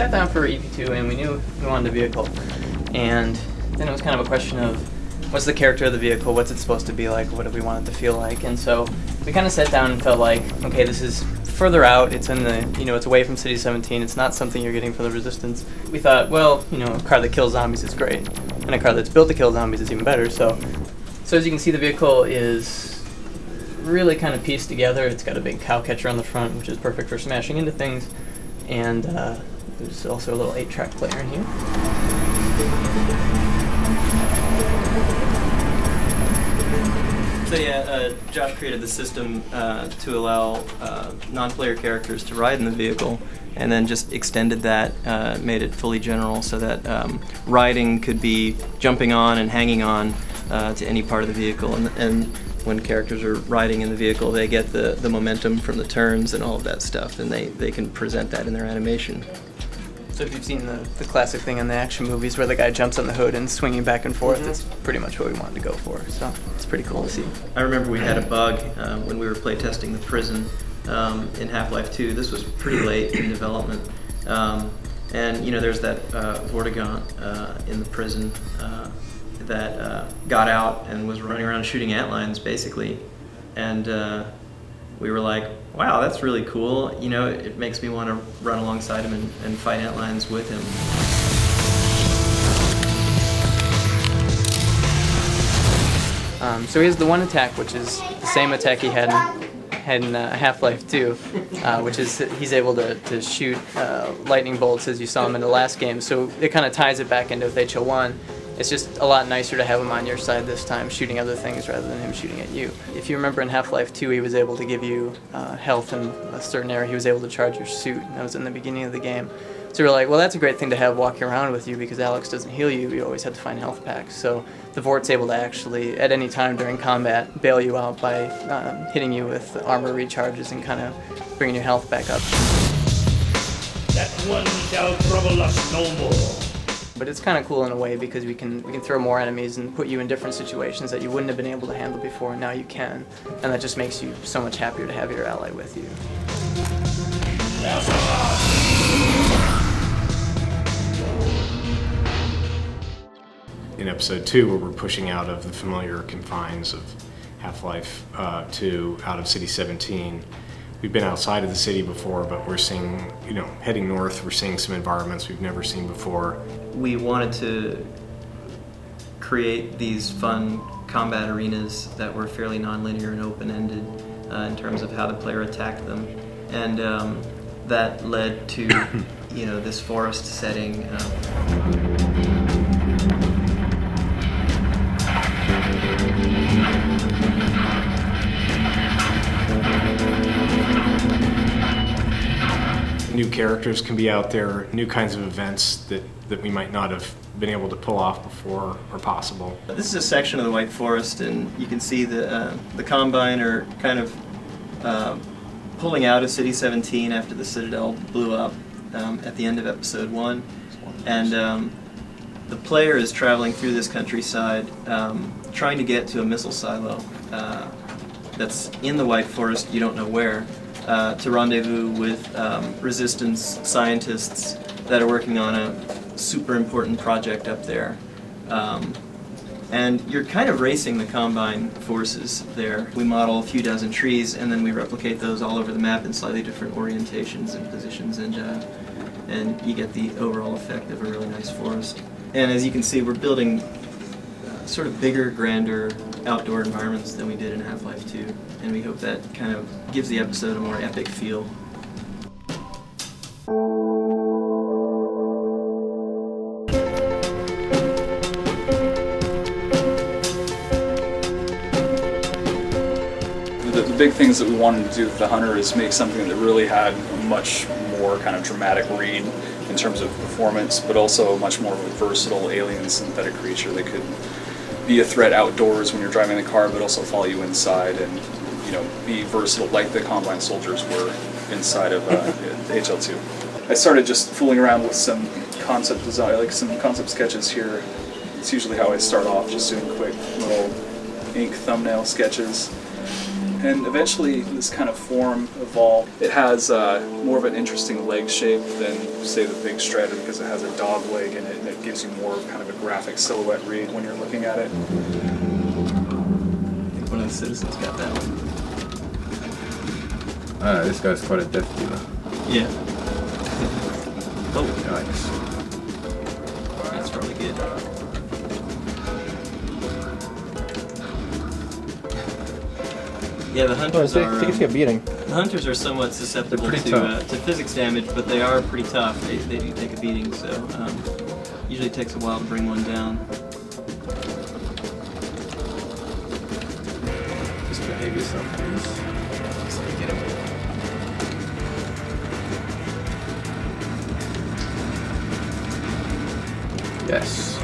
sat down for EP2 and we knew we wanted a vehicle. And then it was kind of a question of what's the character of the vehicle, what's it supposed to be like, what do we want it to feel like. And so we kind of sat down and felt like, okay, this is further out, it's in the, it's away from City 17, it's not something you're getting for the Resistance. We thought, well, a car that kills zombies is great, and a car that's built to kill zombies is even better. So as you can see, the vehicle is really kind of pieced together. It's got a big cow catcher on the front, which is perfect for smashing into things, and there's also a little 8-track player in here. So yeah, Josh created the system to allow non-player characters to ride in the vehicle, and then just extended that, made it fully general so that riding could be jumping on and hanging on to any part of the vehicle. And when characters are riding in the vehicle, they get the momentum from the turns and all of that stuff, and they can present that in their animation. So if you've seen the classic thing in the action movies where the guy jumps on the hood and swinging back and forth, that's pretty much what we wanted to go for. So it's pretty cool to see. I remember we had a bug when we were playtesting the prison in Half-Life 2. This was pretty late in development. And there's that Vortigaunt in the prison that got out and was running around shooting antlions, basically. And we were like, wow, that's really cool. It makes me want to run alongside him and fight antlions with him. So he has the one attack, which is the same attack he had in Half-Life 2, which is he's able to shoot lightning bolts as you saw him in the last game. So it kind of ties it back into with HO1. It's just a lot nicer to have him on your side this time, shooting other things rather than him shooting at you. If you remember in Half-Life 2, he was able to give you health in a certain area. He was able to charge your suit, and that was in the beginning of the game. So we're like, well, that's a great thing to have walking around with you because Alex doesn't heal you. You always have to find health packs. So the Vort's able to actually, at any time during combat, bail you out by hitting you with armor recharges and kind of bringing your health back up. That one shall trouble us no more. But it's kind of cool in a way because we can throw more enemies and put you in different situations that you wouldn't have been able to handle before, and now you can. And that just makes you so much happier to have your ally with you. In episode 2, where we're pushing out of the familiar confines of Half-Life 2, out of City 17, we've been outside of the city before, but we're seeing, heading north, we're seeing some environments we've never seen before. We wanted to create these fun combat arenas that were fairly non-linear and open-ended in terms of how the player attacked them. And that led to, this forest setting. New characters can be out there, new kinds of events that we might not have been able to pull off before are possible. This is a section of the White Forest, and you can see the Combine are kind of pulling out of City 17 after the Citadel blew up at the end of Episode 1. And the player is traveling through this countryside trying to get to a missile silo that's in the White Forest, you don't know where, to rendezvous with Resistance scientists that are working on a super important project up there. And you're kind of racing the Combine forces there. We model a few dozen trees, and then we replicate those all over the map in slightly different orientations and positions, and you get the overall effect of a really nice forest. And as you can see, we're building sort of bigger, grander outdoor environments than we did in Half-Life 2, and we hope that kind of gives the episode a more epic feel. The big things that we wanted to do with the Hunter is make something that really had a much more kind of dramatic read in terms of performance, but also a much more versatile alien synthetic creature that could be a threat outdoors when you're driving the car, but also follow you inside and be versatile like the Combine soldiers were inside of HL2. I started just fooling around with some concept design, like some concept sketches here. It's usually how I start off, just doing quick little ink thumbnail sketches. And eventually this kind of form evolved. It has more of an interesting leg shape than, say, the big strider because it has a dog leg in it and it gives you more kind of a graphic silhouette read when you're looking at it. I think one of the citizens got that one. This guy's quite a death dealer. Yeah. Oh, Nice. that's probably good. Yeah, the hunters are. beating. The hunters are somewhat susceptible They're pretty tough. to physics damage, but they are pretty tough. They do take a beating, so usually takes a while to bring one down. Just behave yourself, please. Just let me get him. Yes.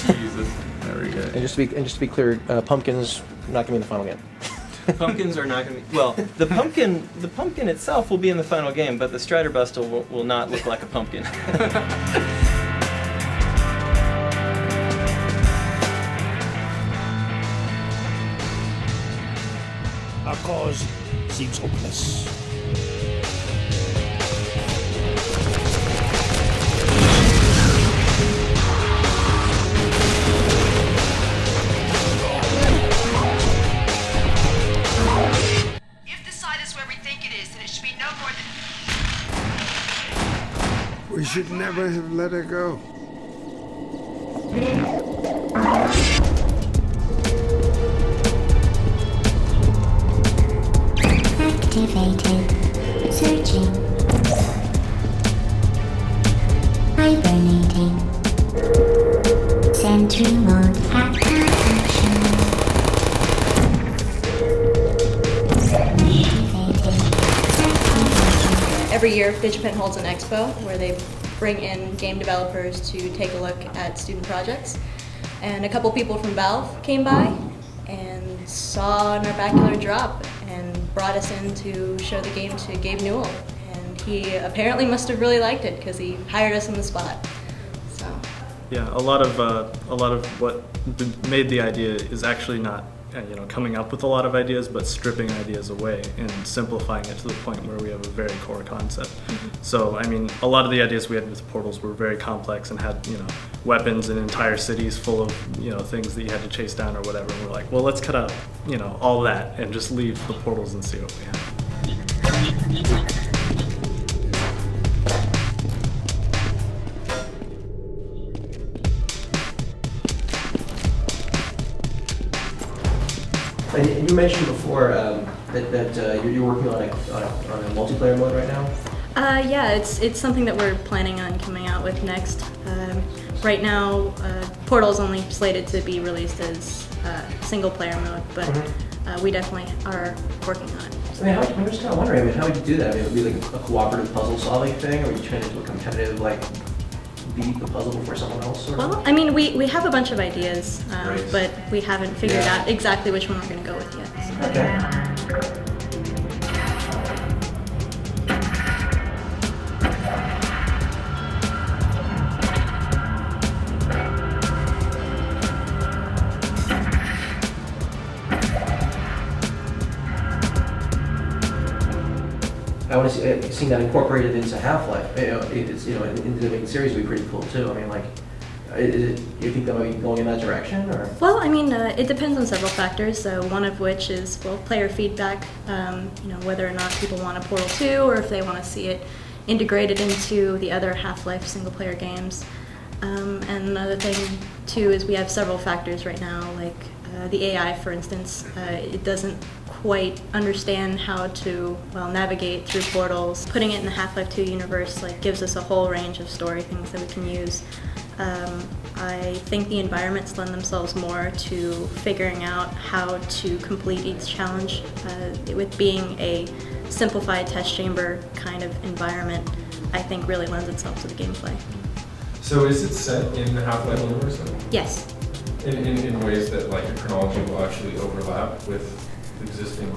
Jesus. Very good. And just to be clear, Pumpkin's not gonna be in the final game. Pumpkins are not going to be. Well, the pumpkin itself will be in the final game, but the Strider Buster will not look like a pumpkin. Our cause seems hopeless. If the site is where we think it is, then it should be no more than... We should never have let her go. Activated. Searching. Hibernating. Sentry mode. Active action. Every year, DigiPen holds an expo where they bring in game developers to take a look at student projects. And a couple people from Valve came by and saw an Narbacular drop and brought us in to show the game to Gabe Newell. And he apparently must have really liked it because he hired us on the spot. So. Yeah, a lot of what made the idea is actually not coming up with a lot of ideas, but stripping ideas away and simplifying it to the point where we have a very core concept. Mm-hmm. So, I mean, a lot of the ideas we had with Portals were very complex and had, weapons and entire cities full of, things that you had to chase down or whatever. And we're like, well, let's cut out, all that and just leave the portals and see what we have. And you mentioned before that you're working on a multiplayer mode right now. Yeah, it's something that we're planning on coming out with next. Right now, Portal's only slated to be released as single player mode, but we definitely are working on it. I mean, I'm just kind of wondering, how would you do that? I mean, would it be like a cooperative puzzle solving thing, or would you turn it into a competitive, beat the puzzle before someone else? Or? Well, I mean, we have a bunch of ideas, Right. but we haven't figured out exactly which one we're going to go with yet. Okay. I want to see that incorporated into Half-Life. Into the main series would be pretty cool too. I mean, you think that might be going in that direction, or? Well, I mean, it depends on several factors. One of which is player feedback. Whether or not people want a Portal 2, or if they want to see it integrated into the other Half-Life single-player games. And another thing too is we have several factors right now, like the AI, for instance. It doesn't quite understand how to navigate through portals. Putting it in the Half-Life 2 universe gives us a whole range of story things that we can use. I think the environments lend themselves more to figuring out how to complete each challenge. With being a simplified test chamber kind of environment, I think really lends itself to the gameplay. So is it set in the Half-Life universe then? Yes. In ways that the chronology will actually overlap with existing?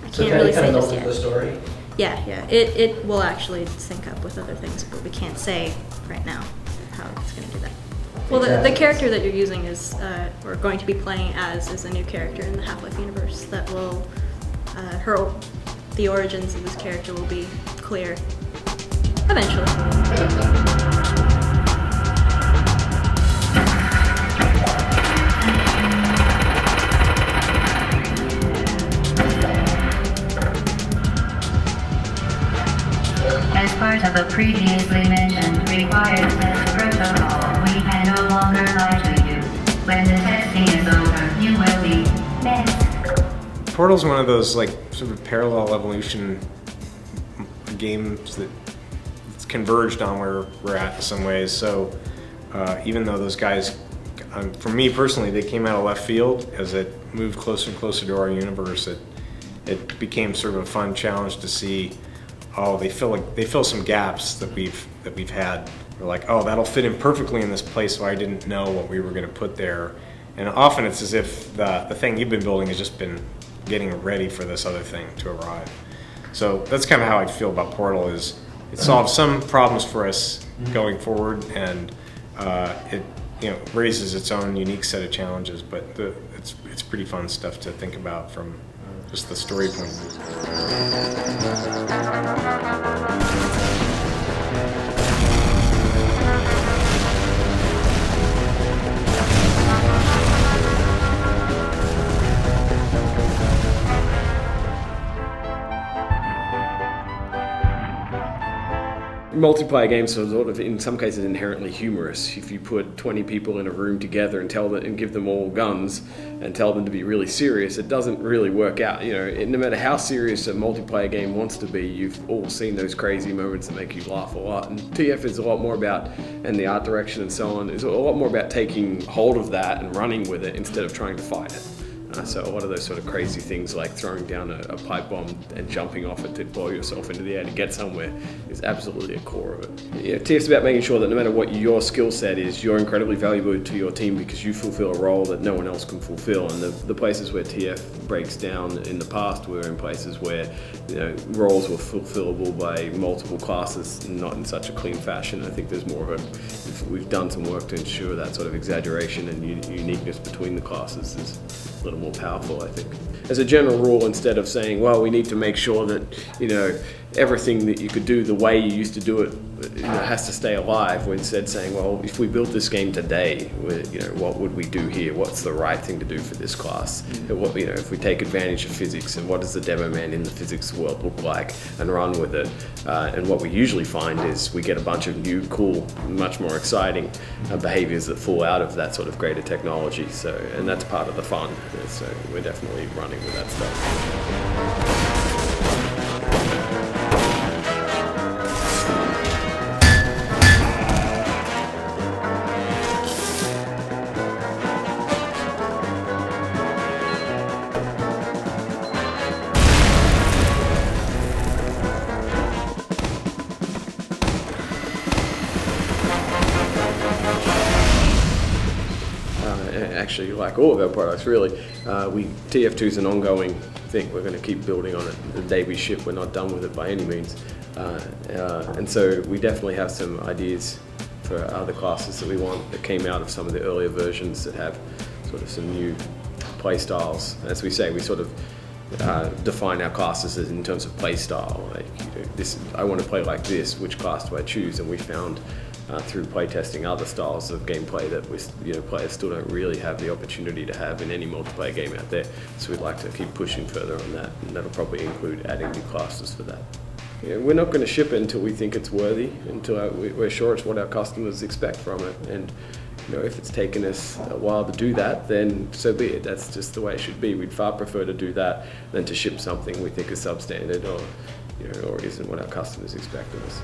I can't really say just yet. The story? Yeah. It will actually sync up with other things, but we can't say right now how it's going to do that. Well, the Exactly. character that you're using is, or going to be playing as, is a new character in the Half-Life universe that will, the origins of this character will be clear eventually. As part of a previously mentioned required test protocol, we can no longer lie to you. When the testing is over, you will be missed. Portal's one of those like sort of parallel evolution games that it's converged on where we're at in some ways. So even though those guys, for me personally, they came out of left field, as it moved closer and closer to our universe, it became sort of a fun challenge to see. Oh, they fill some gaps that we've had. We're like, oh, that'll fit in perfectly in this place, so I didn't know what we were going to put there. And often it's as if the thing you've been building has just been getting ready for this other thing to arrive. So that's kind of how I feel about Portal. Is it solves some problems for us going forward, and it raises its own unique set of challenges. But it's pretty fun stuff to think about from just the story point of view. Multiplayer games are sort of, in some cases, inherently humorous. If you put 20 people in a room together and give them all guns and tell them to be really serious, it doesn't really work out. No matter how serious a multiplayer game wants to be, you've all seen those crazy moments that make you laugh a lot. And TF is a lot more about, and the art direction and so on, is a lot more about taking hold of that and running with it instead of trying to fight it. So a lot of those sort of crazy things like throwing down a pipe bomb and jumping off it to blow yourself into the air to get somewhere is absolutely a core of it. TF's about making sure that no matter what your skill set is, you're incredibly valuable to your team because you fulfill a role that no one else can fulfill. And the places where TF breaks down in the past were in places where roles were fulfillable by multiple classes, not in such a clean fashion. I think there's more of we've done some work to ensure that sort of exaggeration and uniqueness between the classes is a little more powerful, I think. As a general rule, instead of saying, well, we need to make sure that, everything that you could do the way you used to do it, has to stay alive, we're instead saying, well, if we built this game today, what would we do here? What's the right thing to do for this class? If we take advantage of physics, and what does the demo man in the physics world look like, and run with it? And what we usually find is we get a bunch of new, cool, much more exciting behaviors that fall out of that sort of greater technology. And that's part of the fun. So we're definitely running with that stuff. Actually, like all of our products, really, TF2 is an ongoing thing. We're going to keep building on it. The day we ship, we're not done with it by any means. And so we definitely have some ideas for other classes that we want that came out of some of the earlier versions that have sort of some new play styles. As we say, we sort of define our classes in terms of play style. I want to play like this. Which class do I choose? And we found through playtesting other styles of gameplay that players still don't really have the opportunity to have in any multiplayer game out there. So we'd like to keep pushing further on that, and that'll probably include adding new classes for that. We're not going to ship it until we think it's worthy, until we're sure it's what our customers expect from it. And if it's taken us a while to do that, then so be it. That's just the way it should be. We'd far prefer to do that than to ship something we think is substandard or isn't what our customers expect of us.